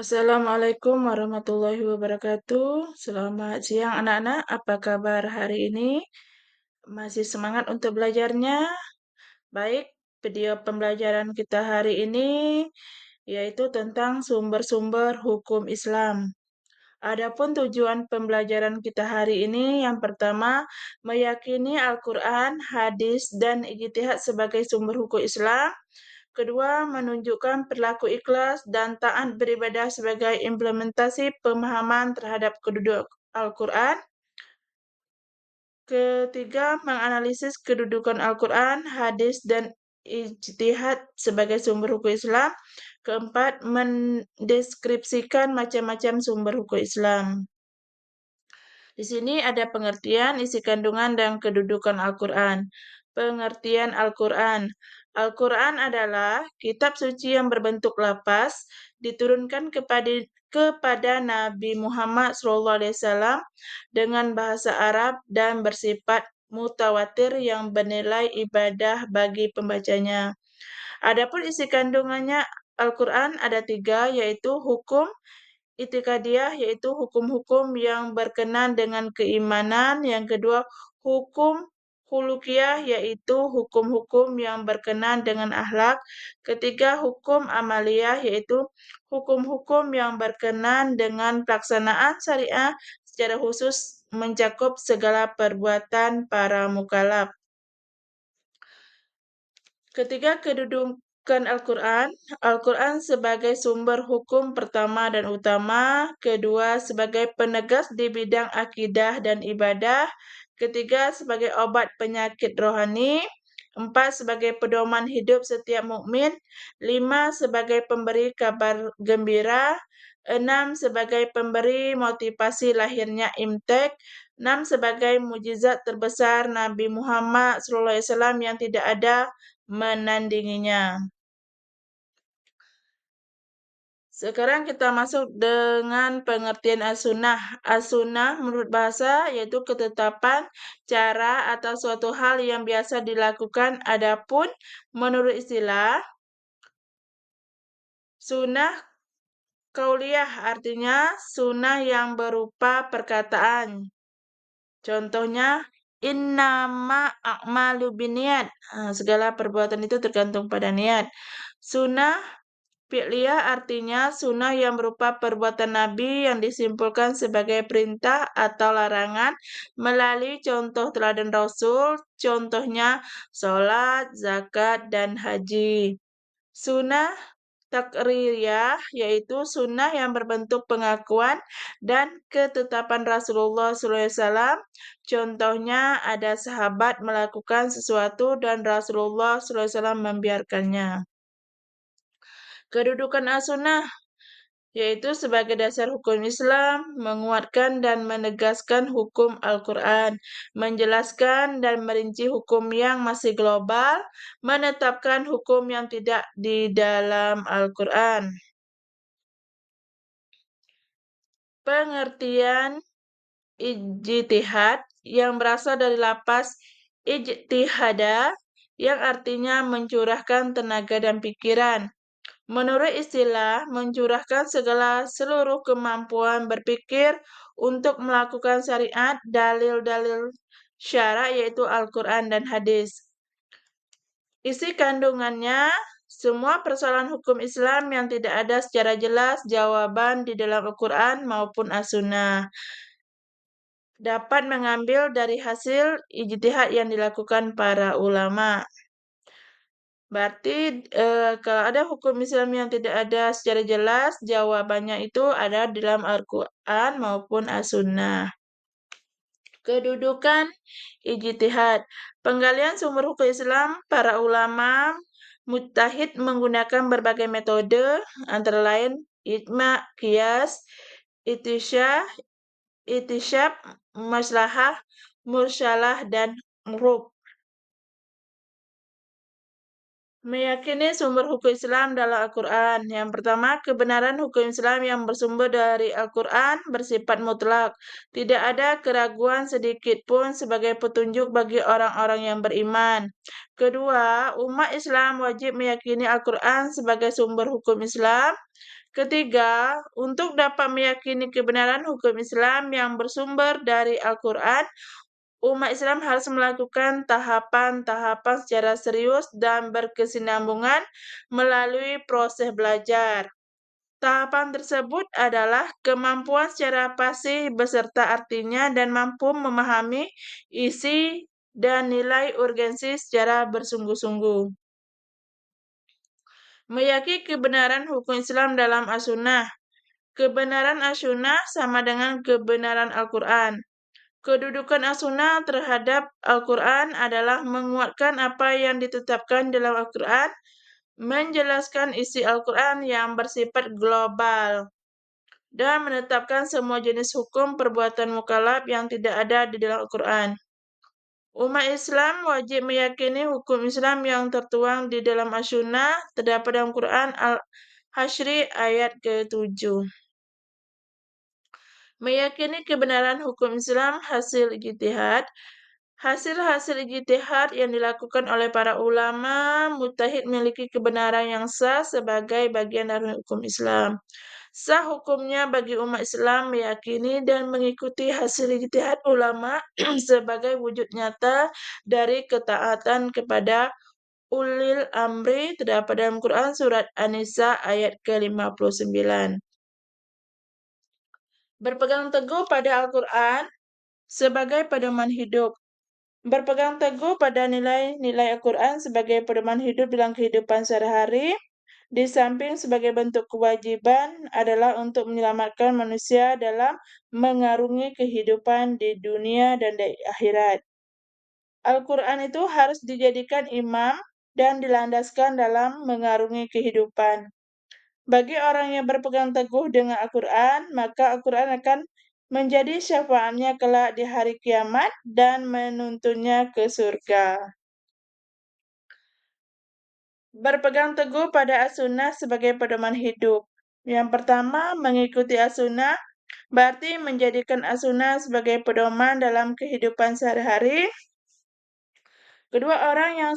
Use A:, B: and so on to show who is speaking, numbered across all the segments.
A: Assalamualaikum warahmatullahi wabarakatuh. Selamat siang anak-anak. Apa kabar hari ini? Masih semangat untuk belajarnya? Baik, video pembelajaran kita hari ini yaitu tentang sumber-sumber hukum Islam. Adapun tujuan pembelajaran kita hari ini yang pertama, meyakini Al-Quran, hadis, dan ijtihad sebagai sumber hukum Islam. Kedua, menunjukkan perilaku ikhlas dan taat beribadah sebagai implementasi pemahaman terhadap keduduk Al-Quran. Ketiga, menganalisis kedudukan Al-Quran, hadis, dan ijtihad sebagai sumber hukum Islam. Keempat, mendeskripsikan macam-macam sumber hukum Islam. Di sini ada pengertian, isi kandungan, dan kedudukan Al-Quran. Pengertian Al-Quran. Al-Quran adalah kitab suci yang berbentuk lapas, diturunkan kepada Nabi Muhammad SAW dengan bahasa Arab dan bersifat mutawatir yang bernilai ibadah bagi pembacanya. Adapun isi kandungannya Al-Quran ada tiga, yaitu hukum, itikadiyah, yaitu hukum-hukum yang berkenan dengan keimanan. Yang kedua, hukum khuluqiyah, yaitu hukum-hukum yang berkenan dengan akhlak. Ketiga, hukum amaliyah, yaitu hukum-hukum yang berkenan dengan pelaksanaan syariah secara khusus mencakup segala perbuatan para mukallaf. Ketiga, kedudukan Al-Quran. Al-Quran sebagai sumber hukum pertama dan utama. Kedua, sebagai penegas di bidang akidah dan ibadah. Ketiga, sebagai obat penyakit rohani. Empat, sebagai pedoman hidup setiap mukmin. Lima, sebagai pemberi kabar gembira. Enam, sebagai pemberi motivasi lahirnya imtek. Enam, sebagai mujizat terbesar Nabi Muhammad SAW yang tidak ada menandinginya. Sekarang kita masuk dengan pengertian as-sunnah. As-sunnah menurut bahasa yaitu ketetapan, cara, atau suatu hal yang biasa dilakukan. Adapun menurut istilah, sunnah kauliyah artinya sunnah yang berupa perkataan. Contohnya, innama a'malu biniat. Segala perbuatan itu tergantung pada niat. Sunnah fi'liyah artinya sunnah yang berupa perbuatan Nabi yang disimpulkan sebagai perintah atau larangan melalui contoh teladan Rasul, contohnya sholat, zakat, dan haji. Sunnah takririyah yaitu sunnah yang berbentuk pengakuan dan ketetapan Rasulullah SAW. Contohnya ada sahabat melakukan sesuatu dan Rasulullah SAW membiarkannya. Kedudukan as-sunnah yaitu sebagai dasar hukum Islam, menguatkan dan menegaskan hukum Al-Quran, menjelaskan dan merinci hukum yang masih global, menetapkan hukum yang tidak di dalam Al-Quran. Pengertian ijtihad yang berasal dari lapas ijtihada yang artinya mencurahkan tenaga dan pikiran. Menurut istilah, mencurahkan seluruh kemampuan berpikir untuk melakukan syariat, dalil-dalil syara yaitu Al-Quran dan hadis. Isi kandungannya, semua persoalan hukum Islam yang tidak ada secara jelas jawaban di dalam Al-Quran maupun As-Sunnah dapat mengambil dari hasil ijtihad yang dilakukan para ulama. Berarti kalau ada hukum Islam yang tidak ada secara jelas, jawabannya itu ada di dalam Al-Quran maupun As-Sunnah. Kedudukan ijtihad. Penggalian sumber hukum Islam, para ulama mujtahid menggunakan berbagai metode, antara lain ijma, qiyas, itisyab, maslahah, mursalah, dan murub. Meyakini sumber hukum Islam dalam Al-Quran. Yang pertama, kebenaran hukum Islam yang bersumber dari Al-Quran bersifat mutlak. Tidak ada keraguan sedikit pun sebagai petunjuk bagi orang-orang yang beriman. Kedua, umat Islam wajib meyakini Al-Quran sebagai sumber hukum Islam. Ketiga, untuk dapat meyakini kebenaran hukum Islam yang bersumber dari Al-Quran, umat Islam harus melakukan tahapan-tahapan secara serius dan berkesinambungan melalui proses belajar. Tahapan tersebut adalah kemampuan secara pasif beserta artinya dan mampu memahami isi dan nilai urgensi secara bersungguh-sungguh. Meyakini kebenaran hukum Islam dalam as-sunnah. Kebenaran as-sunnah sama dengan kebenaran Al-Quran. Kedudukan as-sunnah terhadap Al-Quran adalah menguatkan apa yang ditetapkan dalam Al-Quran, menjelaskan isi Al-Quran yang bersifat global, dan menetapkan semua jenis hukum perbuatan mukallaf yang tidak ada di dalam Al-Quran. Umat Islam wajib meyakini hukum Islam yang tertuang di dalam as-sunnah terdapat dalam Quran Al-Hasyr ayat ke-7. Meyakini kebenaran hukum Islam hasil ijtihad. Hasil-hasil ijtihad yang dilakukan oleh para ulama mujtahid memiliki kebenaran yang sah sebagai bagian dari hukum Islam. Sah hukumnya bagi umat Islam meyakini dan mengikuti hasil ijtihad ulama sebagai wujud nyata dari ketaatan kepada ulil amri terdapat dalam Quran surat An-Nisa ayat ke-59. Berpegang teguh pada Al-Quran sebagai pedoman hidup. Berpegang teguh pada nilai-nilai Al-Quran sebagai pedoman hidup dalam kehidupan sehari-hari, di samping sebagai bentuk kewajiban adalah untuk menyelamatkan manusia dalam mengarungi kehidupan di dunia dan di akhirat. Al-Quran itu harus dijadikan imam dan dilandaskan dalam mengarungi kehidupan. Bagi orang yang berpegang teguh dengan Al-Quran, maka Al-Quran akan menjadi syafaatnya kelak di hari kiamat dan menuntunnya ke surga. Berpegang teguh pada as-sunnah sebagai pedoman hidup. Yang pertama, mengikuti as-sunnah berarti menjadikan as-sunnah sebagai pedoman dalam kehidupan sehari-hari. Kedua orang yang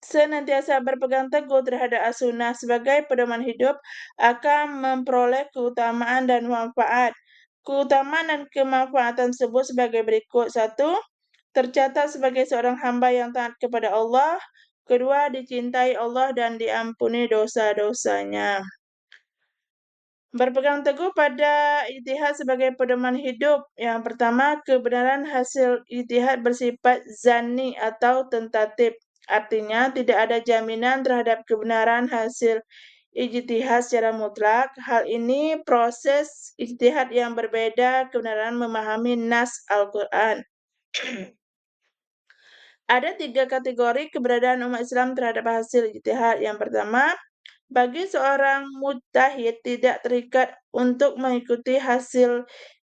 A: senantiasa berpegang teguh terhadap as-sunnah sebagai pedoman hidup akan memperoleh keutamaan dan manfaat. Keutamaan dan kemanfaatan tersebut sebagai berikut. 1. Tercatat sebagai seorang hamba yang taat kepada Allah. Kedua, dicintai Allah dan diampuni dosa-dosanya. Berpegang teguh pada ijtihad sebagai pedoman hidup. Yang pertama, kebenaran hasil ijtihad bersifat zanni atau tentatif. Artinya, tidak ada jaminan terhadap kebenaran hasil ijtihad secara mutlak. Hal ini proses ijtihad yang berbeda kebenaran memahami nas Al-Quran. Ada 3 kategori keberadaan umat Islam terhadap hasil ijtihad. Yang pertama, bagi seorang mujtahid tidak terikat untuk mengikuti hasil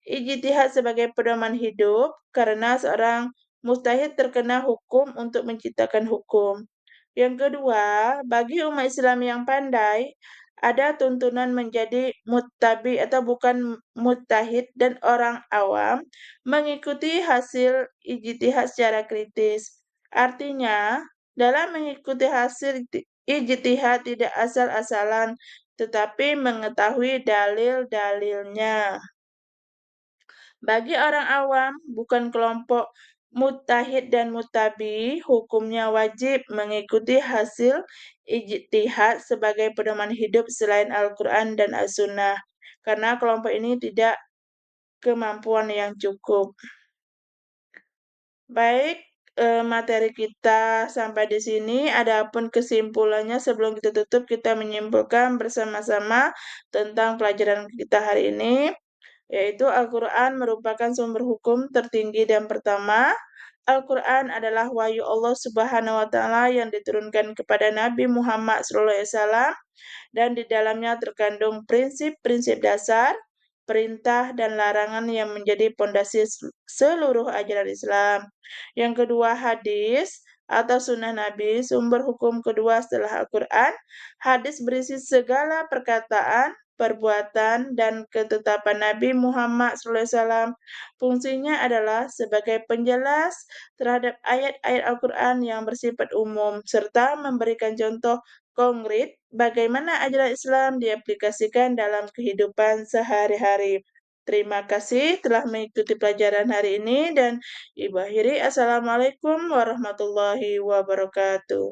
A: ijtihad sebagai pedoman hidup karena seorang mujtahid terkena hukum untuk menciptakan hukum. Yang kedua, bagi umat Islam yang pandai, ada tuntunan menjadi muttabi atau bukan mujtahid dan orang awam mengikuti hasil ijtihad secara kritis. Artinya, dalam mengikuti hasil ijtihad tidak asal-asalan, tetapi mengetahui dalil-dalilnya. Bagi orang awam, bukan kelompok mujtahid dan muttabi, hukumnya wajib mengikuti hasil ijtihad sebagai pedoman hidup selain Al-Quran dan As-Sunnah, karena kelompok ini tidak kemampuan yang cukup. Baik, materi kita sampai di sini. Adapun kesimpulannya sebelum kita tutup, kita menyimpulkan bersama-sama tentang pelajaran kita hari ini, yaitu Al-Quran merupakan sumber hukum tertinggi dan pertama. Al-Quran adalah wahyu Allah Subhanahu wa Ta'ala yang diturunkan kepada Nabi Muhammad SAW dan di dalamnya terkandung prinsip-prinsip dasar, perintah, dan larangan yang menjadi pondasi seluruh ajaran Islam. Yang kedua, hadis atau sunnah Nabi, sumber hukum kedua setelah Al-Quran. Hadis berisi segala perkataan, perbuatan, dan ketetapan Nabi Muhammad SAW. Fungsinya adalah sebagai penjelas terhadap ayat-ayat Al-Quran yang bersifat umum, serta memberikan contoh konkret bagaimana ajaran Islam diaplikasikan dalam kehidupan sehari-hari. Terima kasih telah mengikuti pelajaran hari ini dan Ibu akhiri. Assalamualaikum warahmatullahi wabarakatuh.